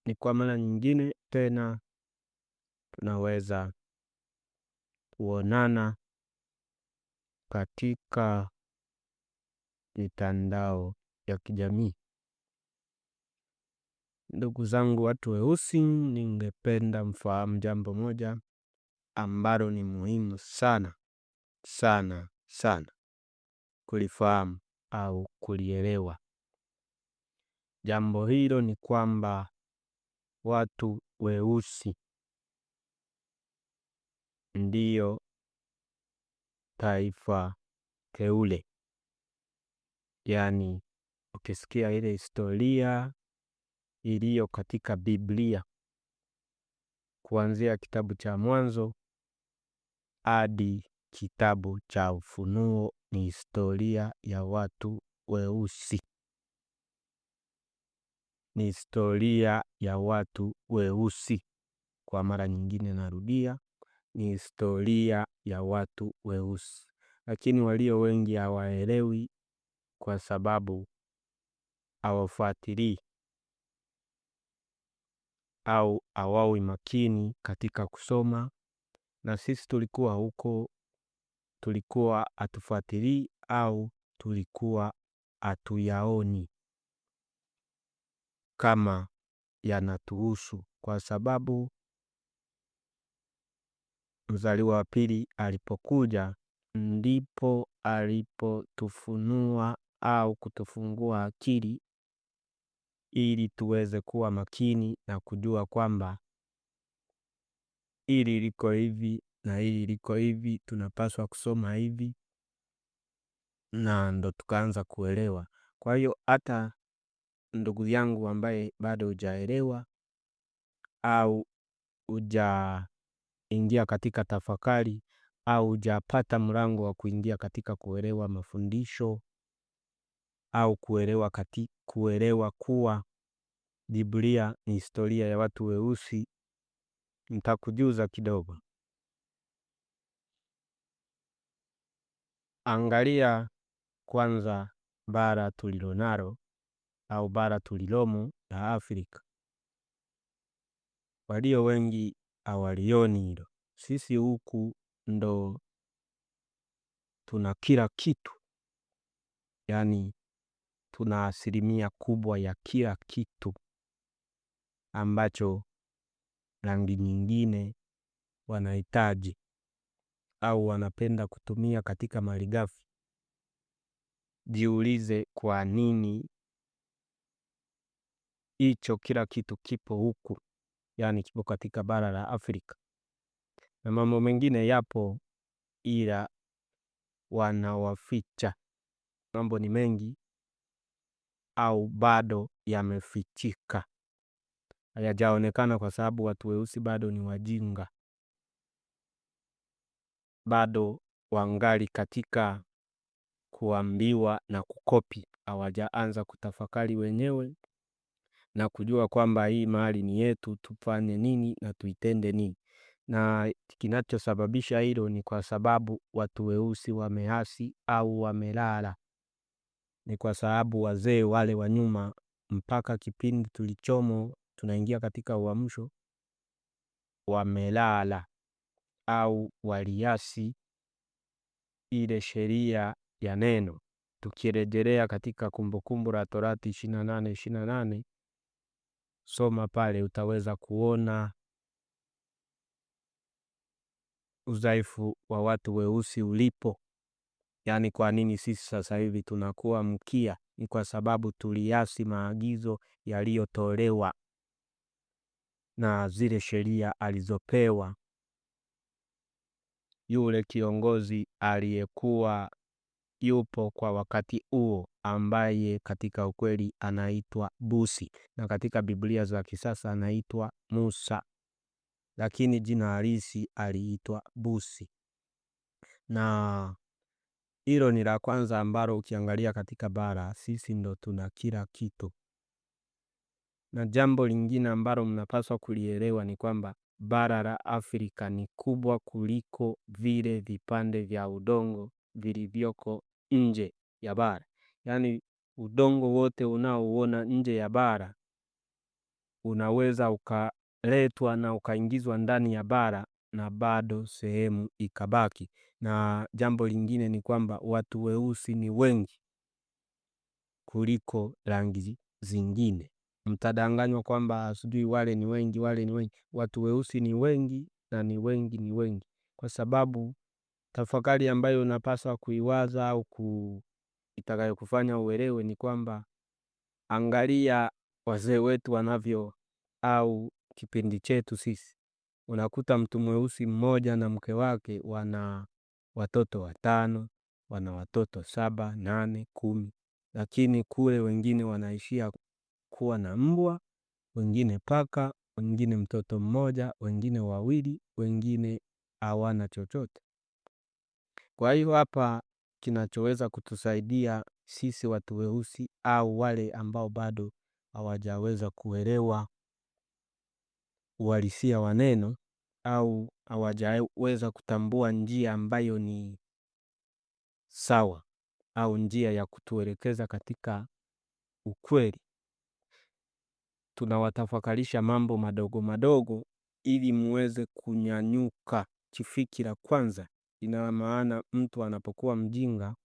ni kwa mara nyingine tena tunaweza kuonana katika mitandao ya kijamii. Ndugu zangu watu weusi, ningependa mfahamu jambo moja ambalo ni muhimu sana sana sana kulifahamu au kulielewa. Jambo hilo ni kwamba watu weusi ndiyo taifa teule. Yaani ukisikia ile historia iliyo katika Biblia kuanzia kitabu cha Mwanzo hadi kitabu cha Ufunuo, ni historia ya watu weusi. Ni historia ya watu weusi. Kwa mara nyingine narudia, ni historia ya watu weusi. Lakini walio wengi hawaelewi kwa sababu hawafuatilii au hawawi makini katika kusoma. Na sisi tulikuwa huko, tulikuwa hatufuatilii au tulikuwa hatuyaoni kama yanatuhusu, kwa sababu mzaliwa wa pili alipokuja ndipo alipotufunua au kutufungua akili ili tuweze kuwa makini na kujua kwamba hili liko hivi na hili liko hivi, tunapaswa kusoma hivi, na ndo tukaanza kuelewa. Kwa hiyo hata ndugu yangu ambaye bado hujaelewa au hujaingia katika tafakari au hujapata mlango wa kuingia katika kuelewa mafundisho au kuelewa kuwa Biblia ni historia ya watu weusi, nitakujuza kidogo. Angalia kwanza bara tulilonalo au bara tulilomo la Afrika. Walio wengi hawalioni hilo. Sisi huku ndo tuna kila kitu, yaani tuna asilimia kubwa ya kila kitu ambacho rangi nyingine wanahitaji au wanapenda kutumia katika malighafi. Jiulize kwa nini hicho kila kitu kipo huku, yaani kipo katika bara la Afrika. Na mambo mengine yapo ila wanawaficha. Mambo ni mengi au bado yamefichika, hayajaonekana kwa sababu watu weusi bado ni wajinga. Bado wangali katika kuambiwa na kukopi. Hawajaanza kutafakari wenyewe na kujua kwamba hii mali ni yetu, tufanye nini na tuitende nini. Na kinachosababisha hilo ni kwa sababu watu weusi wameasi au wamelala. Ni kwa sababu wazee wale wa nyuma, mpaka kipindi tulichomo tunaingia katika uamsho, wamelala au waliasi ile sheria ya neno. Tukirejelea katika Kumbukumbu la Torati 28:28, soma pale utaweza kuona udhaifu wa watu weusi ulipo. Yaani kwa nini sisi sasa hivi tunakuwa mkia? Ni kwa sababu tuliasi maagizo yaliyotolewa na zile sheria alizopewa yule kiongozi aliyekuwa yupo kwa wakati huo, ambaye katika ukweli anaitwa Busi, na katika Biblia za kisasa anaitwa Musa, lakini jina halisi aliitwa Busi. Na hilo ni la kwanza ambalo ukiangalia katika bara, sisi ndo tuna kila kitu. Na jambo lingine ambalo mnapaswa kulielewa ni kwamba bara la Afrika ni kubwa kuliko vile vipande vya udongo vilivyoko nje ya bara. Yaani udongo wote unaouona nje ya bara unaweza ukaletwa na ukaingizwa ndani ya bara na bado sehemu ikabaki. Na jambo lingine ni kwamba watu weusi ni wengi kuliko rangi zingine. Mtadanganywa kwamba sijui wale ni wengi, wale ni wengi. Watu weusi ni wengi na ni wengi ni wengi, kwa sababu tafakari ambayo unapaswa kuiwaza au itakayo kufanya uelewe ni kwamba angalia wazee wetu wanavyo, au kipindi chetu sisi, unakuta mtu mweusi mmoja na mke wake wana watoto 5, wana watoto 7, 8, 10, lakini kule wengine wanaishia kuwa na mbwa, wengine paka, wengine mtoto mmoja, wengine 2, wengine hawana chochote. Kwa hiyo hapa kinachoweza kutusaidia sisi watu weusi au wale ambao bado hawajaweza kuelewa uhalisia wa neno au hawajaweza kutambua njia ambayo ni sawa au njia ya kutuelekeza katika ukweli, tunawatafakarisha mambo madogo madogo ili muweze kunyanyuka kifikira kwanza. Ina maana mtu anapokuwa mjinga,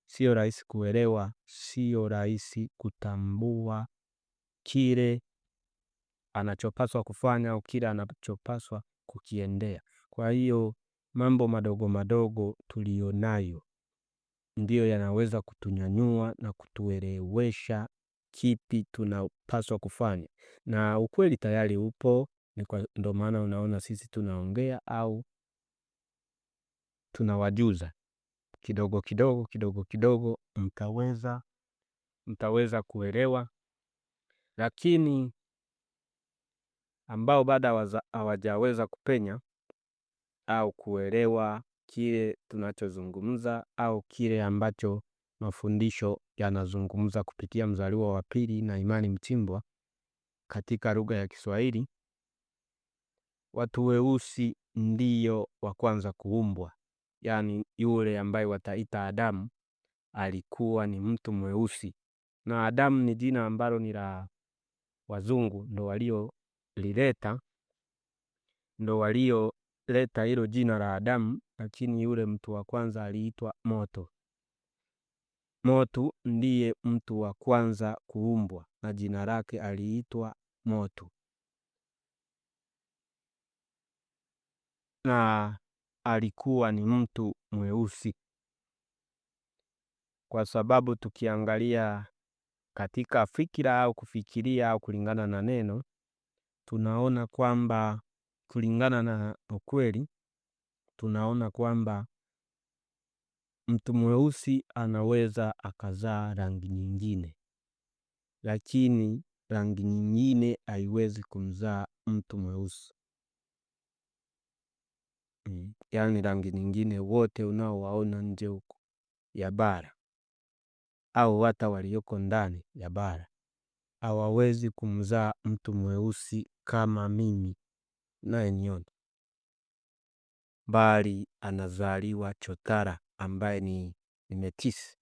sio rahisi kuelewa, sio rahisi kutambua kile anachopaswa kufanya au kile anachopaswa kukiendea. Kwa hiyo mambo madogo madogo tulionayo ndiyo yanaweza kutunyanyua na kutuelewesha kipi tunapaswa kufanya, na ukweli tayari upo. Ndio maana unaona sisi tunaongea au tunawajuza kidogo kidogo kidogo kidogo, mtaweza kuelewa. Lakini ambao bado hawajaweza kupenya au kuelewa kile tunachozungumza au kile ambacho mafundisho yanazungumza kupitia Mzaliwa wa Pili na Imani Mchimbwa katika lugha ya Kiswahili, watu weusi ndiyo wa kwanza kuumbwa. Yaani yule ambaye wataita Adamu alikuwa ni mtu mweusi, na Adamu ni jina ambalo ni la wazungu, ndo walioleta hilo jina la Adamu, lakini yule mtu wa kwanza aliitwa Moto. Moto ndiye mtu wa kwanza kuumbwa na jina lake aliitwa Moto, na alikuwa ni mtu mweusi, kwa sababu tukiangalia katika fikira au kufikiria au kulingana na neno, tunaona kwamba kulingana na ukweli, tunaona kwamba mtu mweusi anaweza akazaa rangi nyingine, lakini rangi nyingine haiwezi kumzaa mtu mweusi. Yaani rangi nyingine wote unaowaona nje huko ya bara au hata walioko ndani ya bara hawawezi kumzaa mtu mweusi kama mimi naye niona, bali anazaliwa chotara ambaye ni metisi.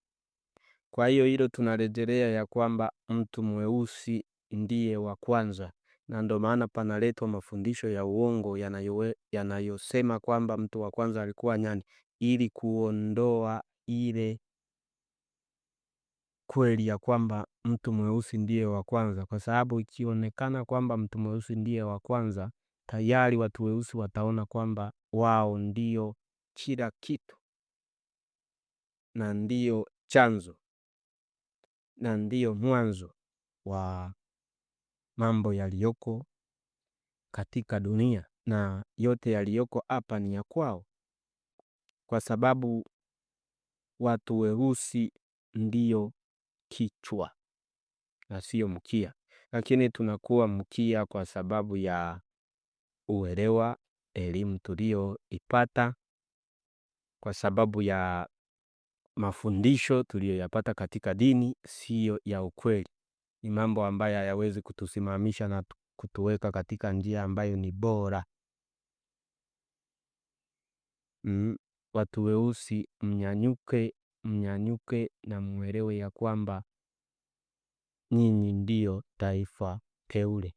Kwa hiyo hilo tunarejelea ya kwamba mtu mweusi ndiye wa kwanza, na ndo maana panaletwa mafundisho ya uongo yanayosema kwamba mtu wa kwanza alikuwa nyani, ili kuondoa ile kweli ya kwamba mtu mweusi ndiye wa kwanza, kwa sababu ikionekana kwamba mtu mweusi ndiye wa kwanza, tayari watu weusi wataona kwamba wao ndio kila kitu na ndio chanzo na ndio mwanzo wa mambo yaliyoko katika dunia, na yote yaliyoko hapa ni ya kwao, kwa sababu watu weusi ndio kichwa na sio mkia. Lakini tunakuwa mkia kwa sababu ya uelewa, elimu tulioipata, kwa sababu ya mafundisho tuliyoyapata katika dini, sio ya ukweli. Ni mambo ambayo hayawezi kutusimamisha na kutuweka katika njia ambayo ni bora. Watu weusi mnyanyuke na muelewe ya kwamba nyinyi ndio taifa teule.